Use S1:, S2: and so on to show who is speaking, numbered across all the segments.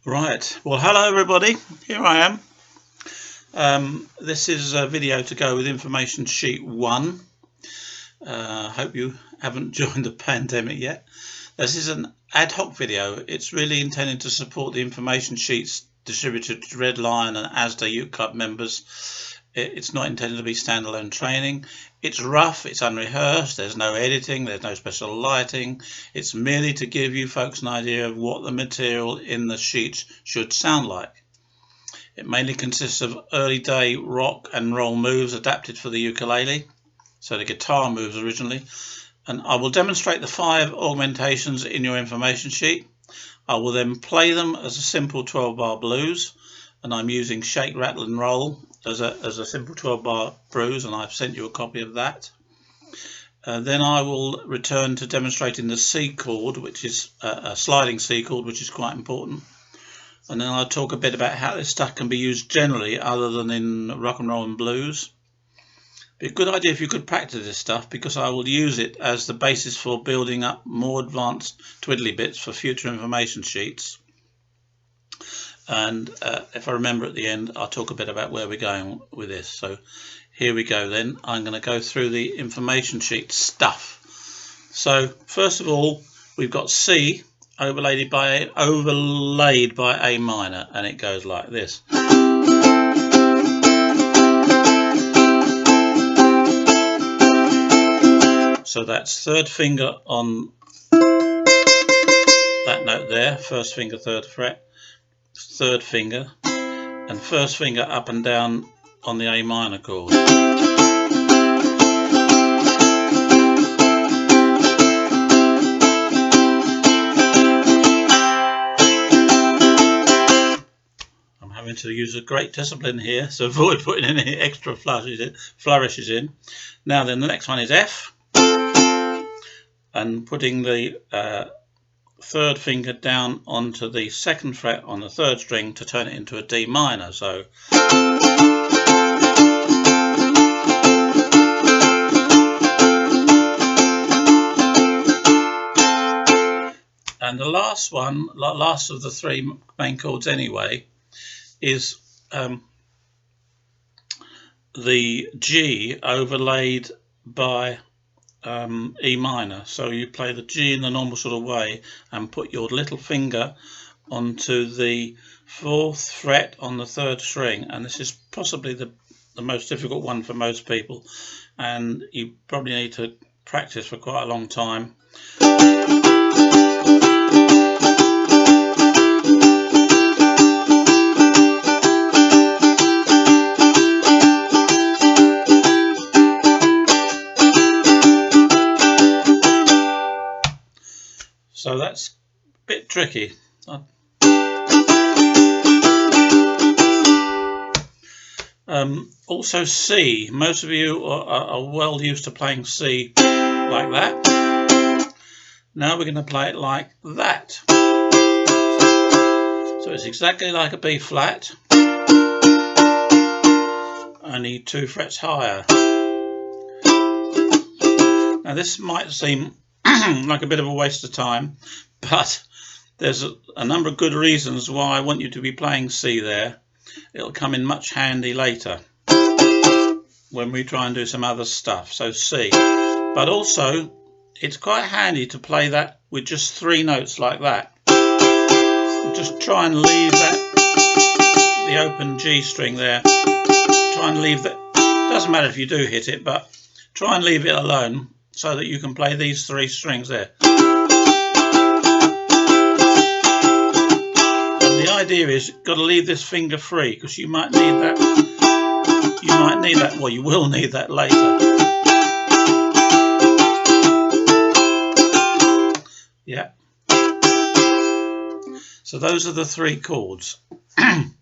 S1: Right, well hello everybody, here I am. This is a video to go with information sheet 1. Hope you haven't joined the pandemic yet. This is an ad hoc video. It's really intended to support the information sheets distributed to Red Lion and ASDA Youth Club members. It's not intended to be standalone training. It's rough, it's unrehearsed, there's no editing, there's no special lighting. It's merely to give you folks an idea of what the material in the sheets should sound like. It mainly consists of early day rock and roll moves adapted for the ukulele, so the guitar moves originally. And I will demonstrate the 5 augmentations in your information sheet. I will then play them as a simple 12-bar blues, and I'm using Shake, Rattle and Roll as a simple 12-bar blues, and I've sent you a copy of that. Then I will return to demonstrating the C chord, which is a sliding C chord, which is quite important. And then I'll talk a bit about how this stuff can be used generally other than in rock and roll and blues. It'd be a good idea if you could practice this stuff, because I will use it as the basis for building up more advanced twiddly bits for future information sheets. And if I remember at the end, I'll talk a bit about where we're going with this. So here we go then. I'm going to go through the information sheet stuff. So first of all, we've got C overlaid by A minor, and it goes like this. So that's third finger on that note there, first finger, 3rd fret, third finger, and first finger up and down on the A minor chord. I'm having to use a great discipline here, so avoid putting any extra flourishes in. Now then, the next one is F, and putting the 3rd finger down onto the 2nd fret on the 3rd string to turn it into a D minor. So and the last one, last of the 3 main chords anyway, is the G overlaid by E minor. So you play the G in the normal sort of way and put your little finger onto the 4th fret on the 3rd string, and this is possibly the most difficult one for most people, and you probably need to practice for quite a long time. So that's a bit tricky. Also C, most of you are well used to playing C like that. Now we're going to play it like that. So it's exactly like a B flat, only 2 frets higher. Now this might seem like a bit of a waste of time, but there's a number of good reasons why I want you to be playing C there. It'll come in much handy later when we try and do some other stuff. So C, but also it's quite handy to play that with just 3 notes like that. Just try and leave that, the open G string there, try and leave that, doesn't matter if you do hit it, but try and leave it alone so that you can play these 3 strings there. And the idea is you've got to leave this finger free, because you might need that. Well, you will need that later. Yeah. So those are the 3 chords. And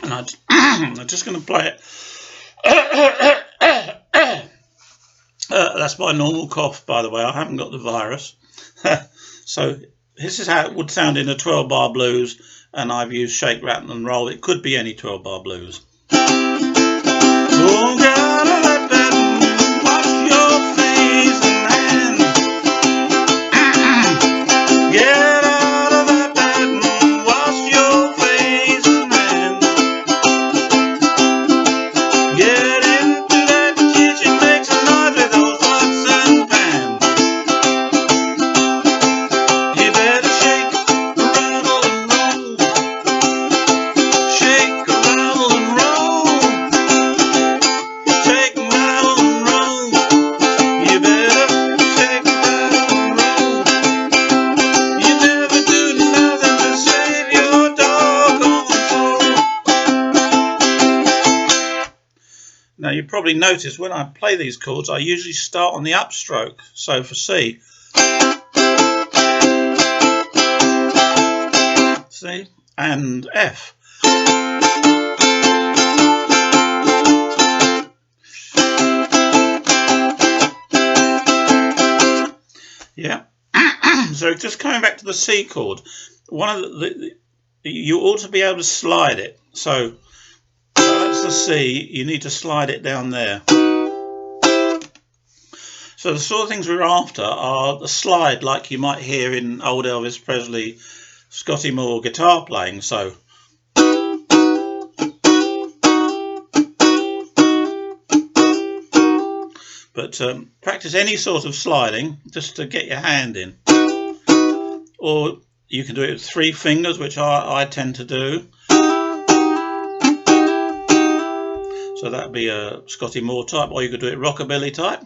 S1: I'm just going to play it. That's my normal cough, by the way. I haven't got the virus. So this is how it would sound in a 12-bar blues, and I've used Shake, Rattle and Roll. It could be any 12-bar blues. Oh, get out of that bed and wash your face and hands. Get out of that bed and probably noticed when I play these chords, I usually start on the upstroke. So for C, C and F. Yeah. So just coming back to the C chord, one of you ought to be able to slide it. So that's the C. You need to slide it down there. So the sort of things we're after are the slide, like you might hear in old Elvis Presley, Scotty Moore guitar playing. So but practice any sort of sliding just to get your hand in, or you can do it with 3 fingers, which I tend to do. So that'd be a Scotty Moore type, or you could do it rockabilly type,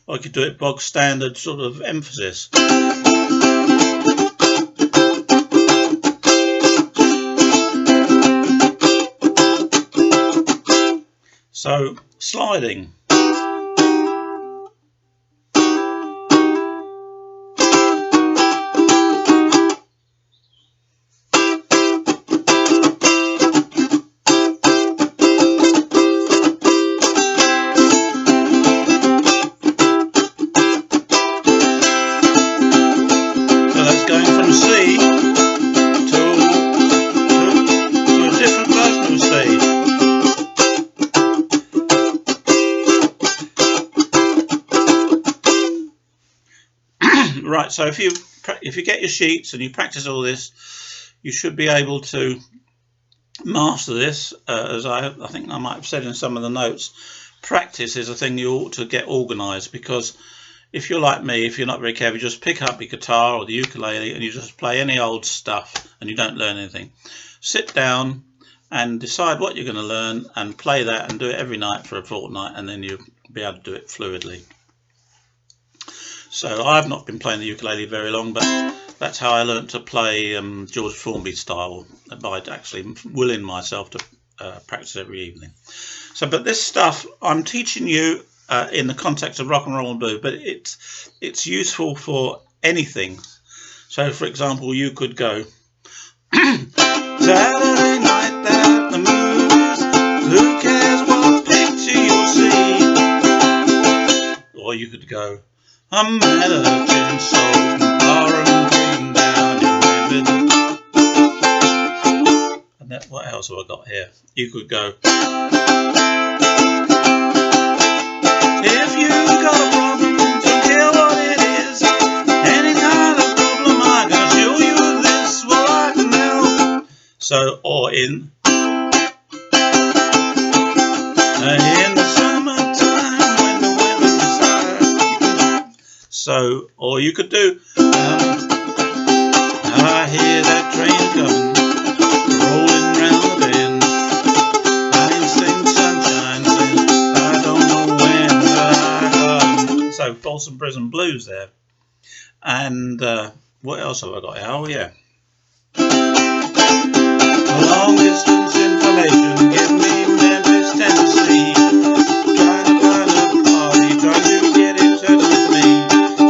S1: or you could do it bog standard sort of emphasis. So sliding. C to a different version of C. Right, so if you get your sheets and you practice all this, you should be able to master this. As I think I might have said in some of the notes, practice is a thing you ought to get organised, because if you're like me, if you're not very careful, you just pick up your guitar or the ukulele and you just play any old stuff and you don't learn anything. Sit down and decide what you're going to learn and play that and do it every night for a fortnight, and then you'll be able to do it fluidly. So I've not been playing the ukulele very long, but that's how I learnt to play George Formby style, by actually willing myself to practice every evening. So, but this stuff I'm teaching you in the context of rock and roll and blues, but it's useful for anything. So, for example, you could go Saturday night at the movies, who cares what picture you'll see? Or you could go, I'm at a tin soul, bar and green down in Wimbledon. And then, what else have I got here? You could go, if you got a problem, don't care what it is, any kind of problem, I'm gonna show you this, well I can help. So, or in the summertime when the weather is high. So, or you could do, I hear that train coming, rolling round the bend. I ain't seen sunshine since I don't know when I come. So, Folsom Prison Blues there. And what else have I got here? Oh yeah. Long distance information, give me Memphis, Tennessee. Trying to find a party, trying to get in touch with me.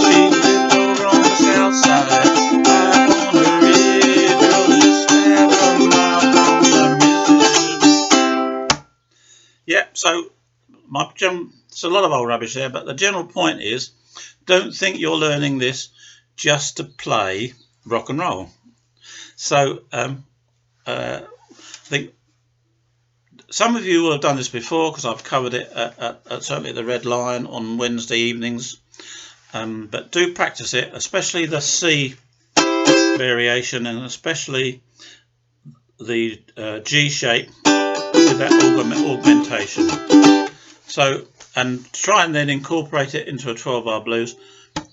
S1: She lived over on the south side. I want her red, just half a mile from the Mississippi. Yeah, so it's a lot of old rubbish there, but the general point is, don't think you're learning this just to play rock and roll. So I think some of you will have done this before, because I've covered it certainly at the Red Lion on Wednesday evenings, but do practice it, especially the C variation, and especially the G shape with that augmentation. So, and try and then incorporate it into a 12-bar blues.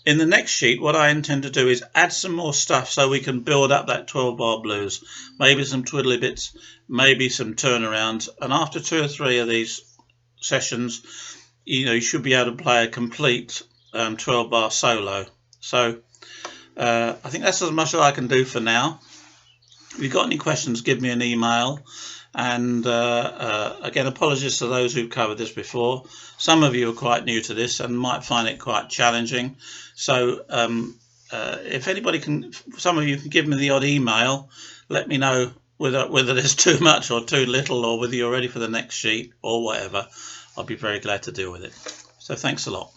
S1: In the next sheet, what I intend to do is add some more stuff so we can build up that 12-bar blues. Maybe some twiddly bits, maybe some turnarounds. And after 2 or 3 of these sessions, you should be able to play a complete 12-bar solo. So I think that's as much as I can do for now. If you've got any questions, give me an email. And again, apologies to those who've covered this before. Some of you are quite new to this and might find it quite challenging. So if anybody can, some of you can give me the odd email, let me know whether there's too much or too little, or whether you're ready for the next sheet or whatever. I'll be very glad to deal with it. So thanks a lot.